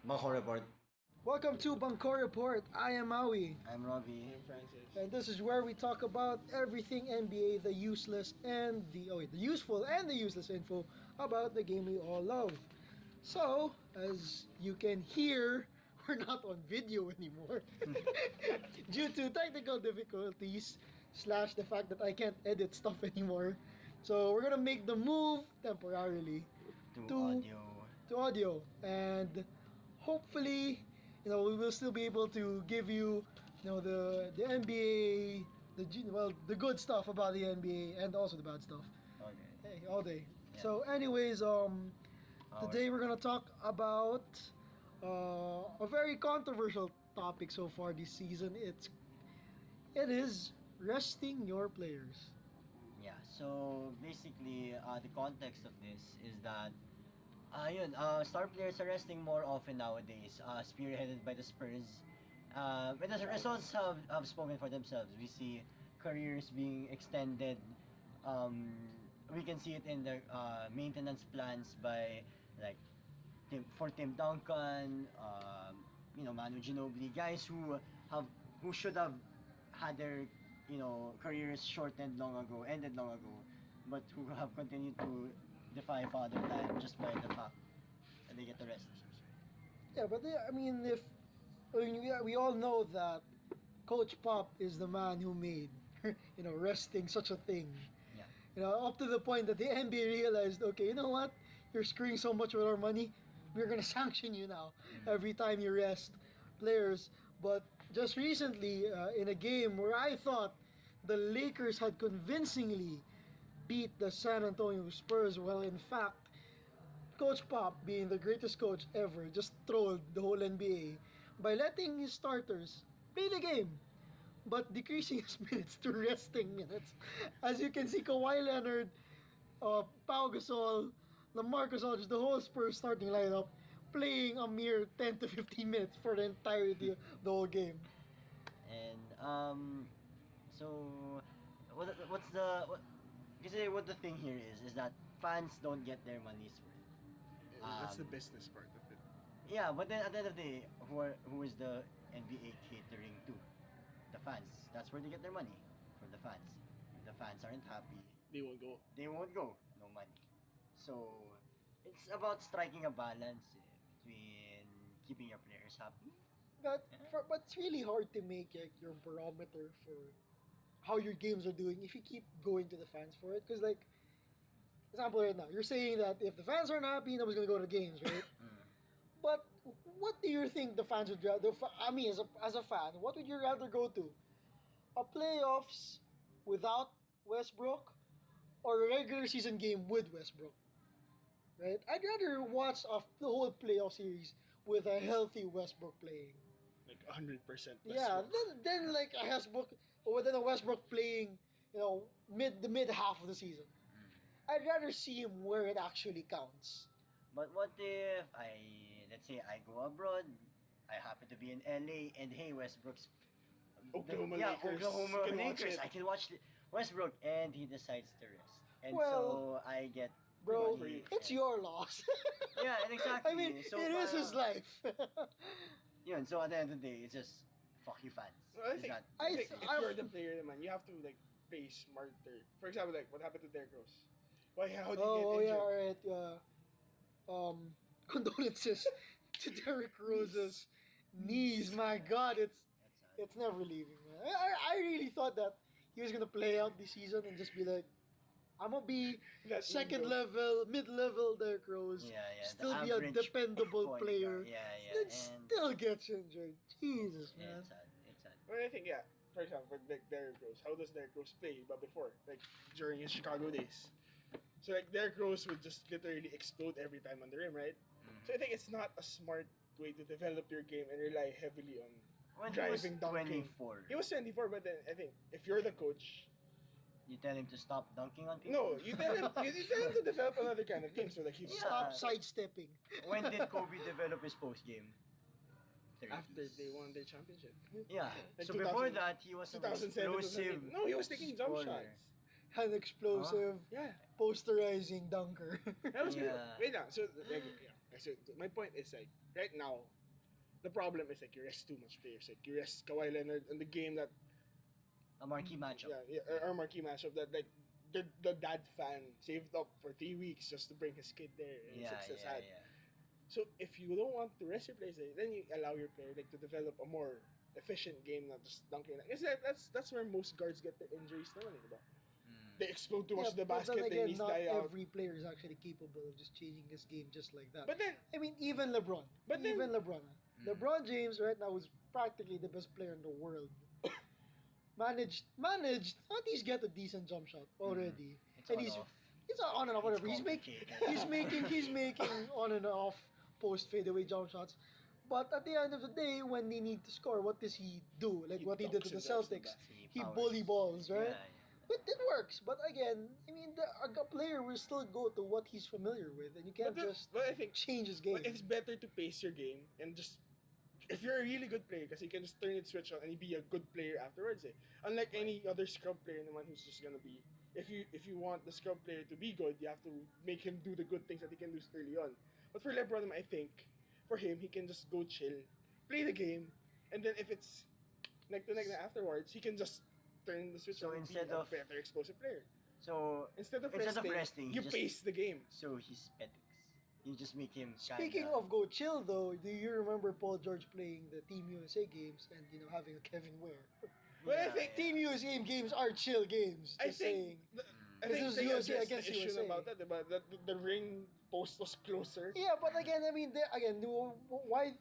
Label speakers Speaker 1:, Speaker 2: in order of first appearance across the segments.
Speaker 1: Bangko Report.
Speaker 2: Welcome to Bangko Report. I am Maui,
Speaker 1: I'm Robbie.
Speaker 3: I'm Francis.
Speaker 2: and this is where we talk about everything NBA, the useless and the useful and the useless info about the game we all love. So, as you can hear, we're not on video anymore due to technical difficulties slash the fact that I can't edit stuff anymore. So we're gonna make the move temporarily to audio, and hopefully, we will still be able to give you, the NBA, the good stuff about the NBA and also the bad stuff.
Speaker 1: Okay.
Speaker 2: Hey, all day.
Speaker 1: Yeah.
Speaker 2: So, anyways, today we're gonna talk about a very controversial topic so far this season. It is resting your players.
Speaker 1: Yeah, so basically, the context of this is that star players are resting more often nowadays, spearheaded by the Spurs. But the results have spoken for themselves. We see careers being extended. We can see it in the maintenance plans by like Tim Duncan, Manu Ginobili, guys who should have had their careers ended long ago, but who have continued to defy father time just by the fact that they get the rest.
Speaker 2: Yeah, but we all know that Coach Pop is the man who made resting such a thing.
Speaker 1: Yeah.
Speaker 2: Up to the point that the NBA realized, okay, you know what? You're screwing so much with our money. We're gonna sanction you now every time you rest players. But just recently, in a game where I thought the Lakers had convincingly beat the San Antonio Spurs, well, in fact, Coach Pop, being the greatest coach ever, just trolled the whole NBA by letting his starters play the game, but decreasing his minutes to resting minutes. As you can see, Kawhi Leonard, Pau Gasol, LaMarcus Aldridge, the whole Spurs starting lineup, playing a mere 10 to 15 minutes for the entirety of the whole game.
Speaker 1: And so what's the Kasi what the thing here is that fans don't get their money's worth.
Speaker 3: That's the business part of it.
Speaker 1: Yeah, but then at the end of the day, who is the NBA catering to? The fans. That's where they get their money, from the fans. If the fans aren't happy,
Speaker 3: They won't go.
Speaker 1: they won't go. No money. So it's about striking a balance between keeping your players happy.
Speaker 2: But it's really hard to make your barometer for how your games are doing if you keep going to the fans for it. Because, like, example right now, you're saying that if the fans aren't happy, nobody's gonna go to games, right? But what do you think the fans would rather? I mean, as a fan, what would you rather go to? A playoffs without Westbrook, or a regular season game with Westbrook? Right? I'd rather watch the whole playoff series with a healthy Westbrook playing.
Speaker 3: Like 100%.
Speaker 2: Yeah, then like a Westbrook, or then a Westbrook playing, the mid half of the season. I'd rather see him where it actually counts.
Speaker 1: But what if let's say I go abroad, I happen to be in LA, and hey, Westbrook's
Speaker 3: Oklahoma Lakers.
Speaker 1: Oklahoma
Speaker 3: You can watch
Speaker 1: Lakers.
Speaker 3: it.
Speaker 1: I can watch Westbrook, and he decides to rest, and
Speaker 2: Well,
Speaker 1: so I get
Speaker 2: Bro,
Speaker 1: money.
Speaker 2: it's your loss.
Speaker 1: Yeah, and exactly.
Speaker 2: I mean,
Speaker 1: So
Speaker 2: it is his life.
Speaker 1: Yeah, and so at the end of the day, it's just fuck you fans.
Speaker 3: Well, I
Speaker 1: Is
Speaker 3: think,
Speaker 1: that-
Speaker 3: I think if
Speaker 2: I-
Speaker 3: you're the player, man, you have to like play smarter. For example, like what happened to Derrick Rose. Why? How did
Speaker 2: Oh
Speaker 3: he
Speaker 2: yeah,
Speaker 3: get injured?
Speaker 2: alright. Condolences to Derrick Rose's knees. My God,
Speaker 1: That's sad.
Speaker 2: it's never leaving. Man. I really thought that he was gonna play out this season and just be like, I'm gonna be
Speaker 3: That
Speaker 2: second
Speaker 3: ego.
Speaker 2: level, mid-level Derrick Rose.
Speaker 1: Yeah,
Speaker 2: Still
Speaker 1: the
Speaker 2: be a
Speaker 1: average
Speaker 2: dependable
Speaker 1: point
Speaker 2: player.
Speaker 1: guard. Yeah,
Speaker 2: Then
Speaker 1: and
Speaker 2: still gets injured. Jesus,
Speaker 1: yeah,
Speaker 2: man.
Speaker 1: it's sad. It's sad.
Speaker 3: Well, I think For example, like Derrick Rose. How does Derrick Rose play? But before, like during his Chicago days. So like Derrick Rose would just literally explode every time on the rim, right? So I think it's not a smart way to develop your game and rely heavily on
Speaker 1: When
Speaker 3: driving,
Speaker 1: he was
Speaker 3: dunking.
Speaker 1: 24,
Speaker 3: He was 24, but then I think if you're the coach,
Speaker 1: you tell him to stop dunking on people.
Speaker 3: no, you tell him to develop another kind of game. So like he's
Speaker 2: Stop sidestepping.
Speaker 1: When did Kobe develop his post game?
Speaker 3: after they won their championship.
Speaker 1: Yeah.
Speaker 3: Like
Speaker 1: So
Speaker 3: 2000
Speaker 1: before that, he was an
Speaker 3: 2007,
Speaker 1: explosive.
Speaker 3: 2008. No, he was taking jump
Speaker 1: scorer.
Speaker 3: shots.
Speaker 2: an explosive,
Speaker 3: Yeah.
Speaker 2: posterizing dunker.
Speaker 3: That was
Speaker 1: Yeah.
Speaker 3: wait now. So like yeah. So my point is like right now, the problem is like you rest too much players. Like you rest Kawhi Leonard in the game that
Speaker 1: A marquee matchup.
Speaker 3: our marquee matchup that like the dad fan saved up for 3 weeks just to bring his kid there. And
Speaker 1: Yeah,
Speaker 3: it's
Speaker 1: yeah,
Speaker 3: sad.
Speaker 1: yeah.
Speaker 3: So if you don't want to rest your players, then you allow your player like to develop a more efficient game, not just dunking. I guess that's where most guards get their injuries naman, diba?
Speaker 1: Mm.
Speaker 3: They explode too
Speaker 2: Yeah,
Speaker 3: much to the
Speaker 2: but then
Speaker 3: basket, they
Speaker 2: again,
Speaker 3: knees
Speaker 2: not
Speaker 3: die out.
Speaker 2: every player is actually capable of just changing his game just like that.
Speaker 3: But then
Speaker 2: I mean, even LeBron.
Speaker 3: But then-
Speaker 2: Even LeBron. LeBron James right now is practically the best player in the world. Managed. At least get a decent jump shot already.
Speaker 1: It's
Speaker 2: And
Speaker 1: on
Speaker 2: he's
Speaker 1: off.
Speaker 2: It's on and off, whatever.
Speaker 1: It's
Speaker 2: He's making on and off post fadeaway jump shots. But at the end of the day, when they need to score, what does he do? Like what he did to the Celtics. He bully balls, right?
Speaker 1: Yeah,
Speaker 2: But it works. But again, I mean, a player will still go to what he's familiar with, and you can't just
Speaker 3: but I think
Speaker 2: change his game.
Speaker 3: but it's better to pace your game and just if you're a really good player, because you can just turn it switch on and you be a good player afterwards. Eh. Unlike any other scrub player, the one who's just gonna be. If you want the scrub player to be good, you have to make him do the good things that he can do early on. But for LeBron, I think for him, he can just go chill, play the game, and then if it's like the next afterwards, he can just turn the switch
Speaker 1: So
Speaker 3: on and be
Speaker 1: instead
Speaker 3: a
Speaker 1: of-
Speaker 3: better explosive player.
Speaker 1: So
Speaker 3: Instead of
Speaker 1: Instead of
Speaker 3: resting,
Speaker 1: resting,
Speaker 3: you
Speaker 1: just-
Speaker 3: pace the game.
Speaker 1: so he's petics. You just make him.
Speaker 2: Speaking
Speaker 1: kinda,
Speaker 2: of go chill, though, do you remember Paul George playing the Team USA games and having a Kevin Ware?
Speaker 3: But I
Speaker 1: Yeah,
Speaker 3: think
Speaker 1: yeah.
Speaker 2: Team USA games are chill games.
Speaker 3: I
Speaker 2: Just
Speaker 3: think
Speaker 2: saying.
Speaker 3: I
Speaker 2: This
Speaker 3: think
Speaker 2: is
Speaker 3: they
Speaker 2: USA
Speaker 3: addressed
Speaker 2: against
Speaker 3: the issue
Speaker 2: USA.
Speaker 3: about that, but the ring post was closer.
Speaker 2: Yeah, but again, I mean, why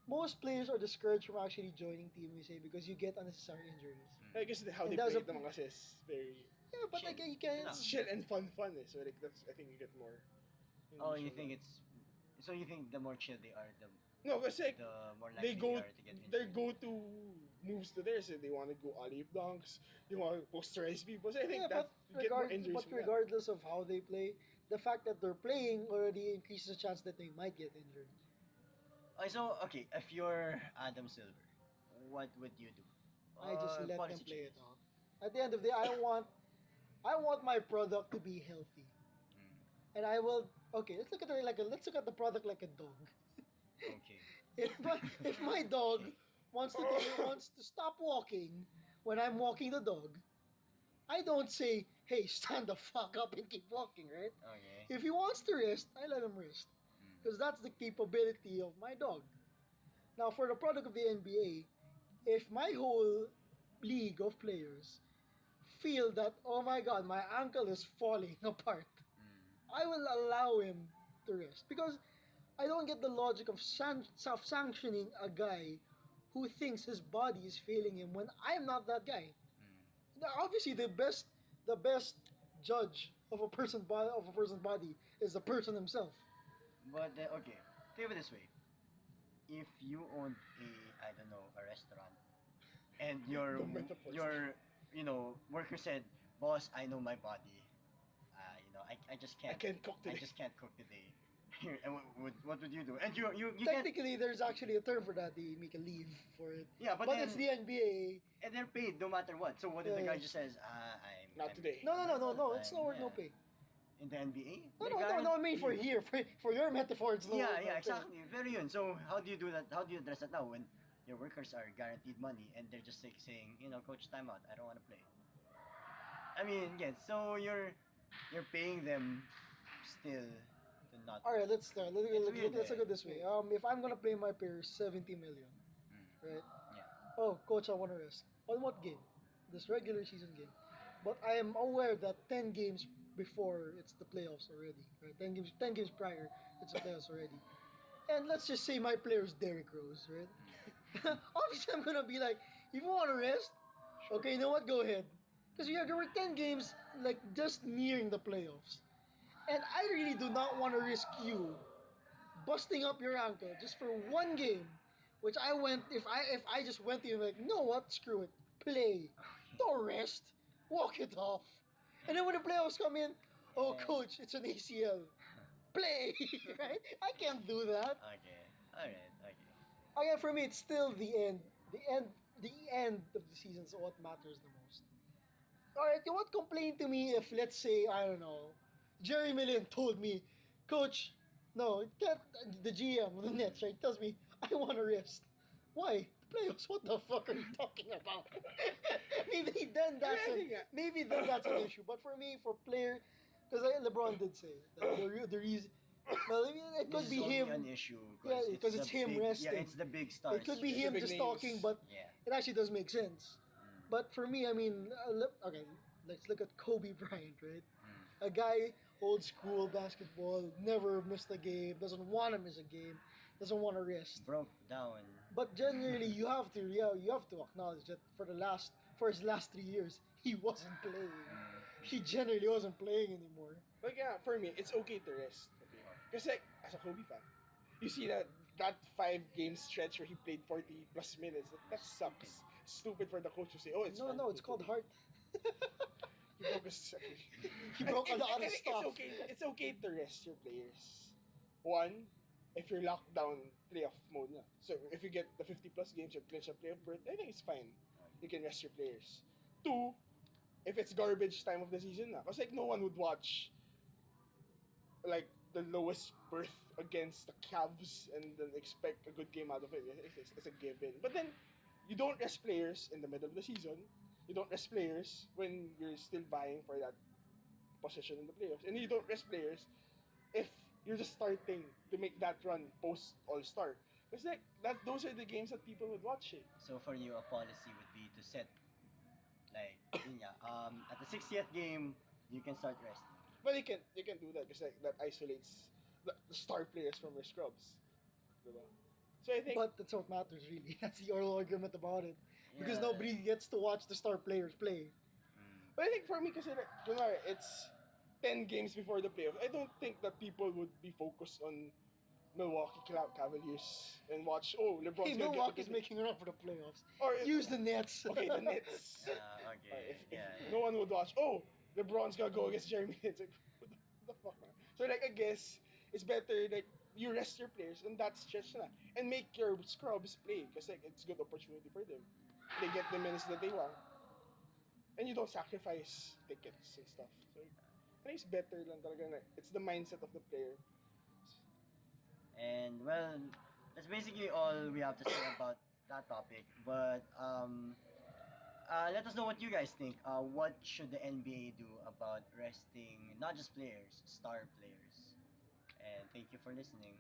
Speaker 2: most players are discouraged from actually joining Team USA because you get unnecessary injuries.
Speaker 3: I guess how
Speaker 2: And
Speaker 3: they
Speaker 2: that was
Speaker 3: play
Speaker 2: a-
Speaker 3: it naman kasi is very
Speaker 2: Yeah, but
Speaker 1: Chill.
Speaker 2: again, you can.
Speaker 1: Yeah.
Speaker 3: it's chill and fun eh. So like that's I think you get more.
Speaker 1: Oh, you
Speaker 3: from
Speaker 1: think
Speaker 3: that.
Speaker 1: it's. So you think the more chill they are,
Speaker 3: No, kasi like,
Speaker 1: the more likely
Speaker 3: they
Speaker 1: they,
Speaker 3: go
Speaker 1: are to get
Speaker 3: their
Speaker 1: injured.
Speaker 3: go-to moves to theirs. They want to go alley dunks. They want to posterize people. So I think
Speaker 2: Yeah,
Speaker 3: that
Speaker 2: but,
Speaker 3: you get more injuries.
Speaker 2: but
Speaker 3: from that.
Speaker 2: regardless of how they play, the fact that they're playing already increases the chance that they might get injured.
Speaker 1: Okay, if you're Adam Silver, what would you do?
Speaker 2: I just let them
Speaker 1: Policy
Speaker 2: play it
Speaker 1: changes.
Speaker 2: out. At the end of the day, I want my product to be healthy,
Speaker 1: Mm,
Speaker 2: and I will. Okay, let's look at it let's look at the product like a dog.
Speaker 1: okay.
Speaker 2: If my dog wants to stop walking when I'm walking the dog, I don't say, "Hey, stand the fuck up and keep walking," right?
Speaker 1: Okay.
Speaker 2: If he wants to rest, I let him rest
Speaker 1: Mm.
Speaker 2: because that's the capability of my dog. Now, for the product of the NBA, if my whole league of players feel that, oh my god, my ankle is falling apart,
Speaker 1: Mm.
Speaker 2: I will allow him to rest because I don't get the logic of self-sanctioning a guy who thinks his body is failing him when I'm not that guy.
Speaker 1: Mm.
Speaker 2: Now, obviously, the best judge of a person's body is the person himself.
Speaker 1: But okay, think of it this way: if you owned I don't know, a restaurant, and
Speaker 3: The metaphors.
Speaker 1: your worker said, "Boss, I know my body. I just
Speaker 3: I
Speaker 1: can't.
Speaker 3: can't cook
Speaker 1: I
Speaker 3: today.
Speaker 1: just can't cook today." And what would you do? And you can
Speaker 2: Technically, there's actually a term for that. They make a leave for it.
Speaker 1: yeah, but
Speaker 2: But
Speaker 1: then
Speaker 2: it's the NBA.
Speaker 1: and they're paid no matter what. So what if the
Speaker 2: Yeah.
Speaker 1: guy just says,
Speaker 3: Not
Speaker 1: I'm
Speaker 3: today.
Speaker 2: No. It's no work, no
Speaker 1: yeah.
Speaker 2: pay.
Speaker 1: In the NBA?
Speaker 2: No. I mean for here, for your metaphor, it's no work, no
Speaker 1: Yeah,
Speaker 2: pay.
Speaker 1: exactly. Very yun. So how do you do that? How do you address that now when your workers are guaranteed money and they're just like saying, coach, timeout. I don't want to play. I mean, yeah. So you're paying them still to not.
Speaker 2: All right, let's start. Let's
Speaker 1: It's weird,
Speaker 2: look at it this
Speaker 3: eh.
Speaker 2: way. If I'm gonna pay my players 70 million,
Speaker 1: Mm,
Speaker 2: right?
Speaker 1: yeah.
Speaker 2: Oh, coach, I want to rest. On what game? This regular season game. But I am aware that 10 games before it's the playoffs already, right? 10 games prior, it's the playoffs already. And let's just say my player is Derrick Rose, right? Obviously, I'm gonna be like, if you want to rest, okay, you know what? Go ahead. Because there were 10 games like just nearing the playoffs, and I really do not want to risk you busting up your ankle just for one game. Which I went if I just went to you like, no what, screw it, play, don't rest, walk it off, and then when the playoffs come in, oh
Speaker 1: Yeah.
Speaker 2: coach, it's an ACL, play, right? I can't do that.
Speaker 1: Okay. All right. Okay.
Speaker 2: Again, for me, it's still the end of the season is what matters the most. Alright, you won't complain to me if, let's say, I don't know, Jerry Millen told me, Coach, no, it can't, the GM of the Nets, right, tells me, I want a rest. Why? The playoffs, what the fuck are you talking about? maybe then
Speaker 3: I mean,
Speaker 2: that's
Speaker 3: I
Speaker 2: an,
Speaker 3: think,
Speaker 2: maybe then that's an issue. But for me, for player, because LeBron did say that the reason, well, it
Speaker 1: This
Speaker 2: could
Speaker 1: is
Speaker 2: be
Speaker 1: only
Speaker 2: him.
Speaker 1: an issue
Speaker 2: Yeah, because
Speaker 1: the
Speaker 2: it's him
Speaker 1: big,
Speaker 2: resting.
Speaker 1: yeah, it's the big stars.
Speaker 2: It could be
Speaker 3: It's the
Speaker 2: him
Speaker 3: big
Speaker 2: just
Speaker 3: names.
Speaker 2: talking, but
Speaker 1: Yeah.
Speaker 2: it actually does make sense.
Speaker 1: Mm.
Speaker 2: But for me, I mean, okay, let's look at Kobe Bryant, right?
Speaker 1: Mm.
Speaker 2: A guy, old school basketball, never missed a game, doesn't want to miss a game, doesn't want to rest.
Speaker 1: Broke down.
Speaker 2: But generally, you have to acknowledge that for his last 3 years, he wasn't playing.
Speaker 1: Mm.
Speaker 2: He generally wasn't playing anymore.
Speaker 3: Like, yeah, for me, it's okay to rest. Okay. Because, like, as a Kobe fan, you see that 5 game stretch where he played 40 plus minutes. That sucks. Stupid for the coach to say, oh, it's fine.
Speaker 2: No, it's called heart.
Speaker 3: He broke his.
Speaker 2: He broke a lot
Speaker 3: I
Speaker 2: of
Speaker 3: think
Speaker 2: stuff.
Speaker 3: It's okay to rest your players. One, if you're locked down playoff mode na. So if you get the 50 plus games, you clinch a playoff berth, I think it's fine. You can rest your players. Two, if it's garbage time of the season na. Because like no one would watch like the lowest berth against the Cavs and then expect a good game out of it. It's a given. But then you don't rest players in the middle of the season. You don't rest players when you're still vying for that position in the playoffs. And you don't rest players if you're just starting to make that run post All Star. Because like that, those are the games that people would watch. Eh.
Speaker 1: So for you, a policy would be to set like yun nga, at the 60th game you can start resting.
Speaker 3: But you can do that because like that isolates the star players from your scrubs. Diba? So I think
Speaker 2: But that's what matters, really. That's the oral argument about it. Because
Speaker 1: Yeah.
Speaker 2: nobody gets to watch the star players play.
Speaker 1: Mm.
Speaker 3: But I think for me, kasi kunwari, it's 10 games before the playoffs. I don't think that people would be focused on Milwaukee Cavaliers and watch, oh, LeBron's
Speaker 2: Hey,
Speaker 3: gonna
Speaker 2: Milwaukee's
Speaker 3: get the
Speaker 2: making a run for the playoffs.
Speaker 3: or
Speaker 2: Use the Nets.
Speaker 3: okay, the Nets.
Speaker 1: Okay.
Speaker 3: If
Speaker 1: Yeah.
Speaker 3: no one would watch, oh, LeBron's gonna go against Jeremy. It's like, what the fuck, man? So like, I guess it's better like you rest your players and that stretch na and make your scrubs play because like it's good opportunity for them. They get the minutes that they want, and you don't sacrifice tickets and stuff. So I think it's better lang talaga na it's the mindset of the player.
Speaker 1: And well, that's basically all we have to say about that topic. But let us know what you guys think. What should the NBA do about resting not just players, star players? And thank you for listening.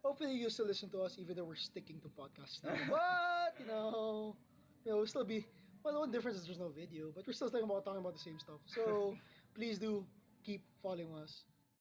Speaker 2: Hopefully you still listen to us even though we're sticking to podcasts now. But, we'll still be, well, the one difference is there's no video, but we're still talking about the same stuff. So please do keep following us.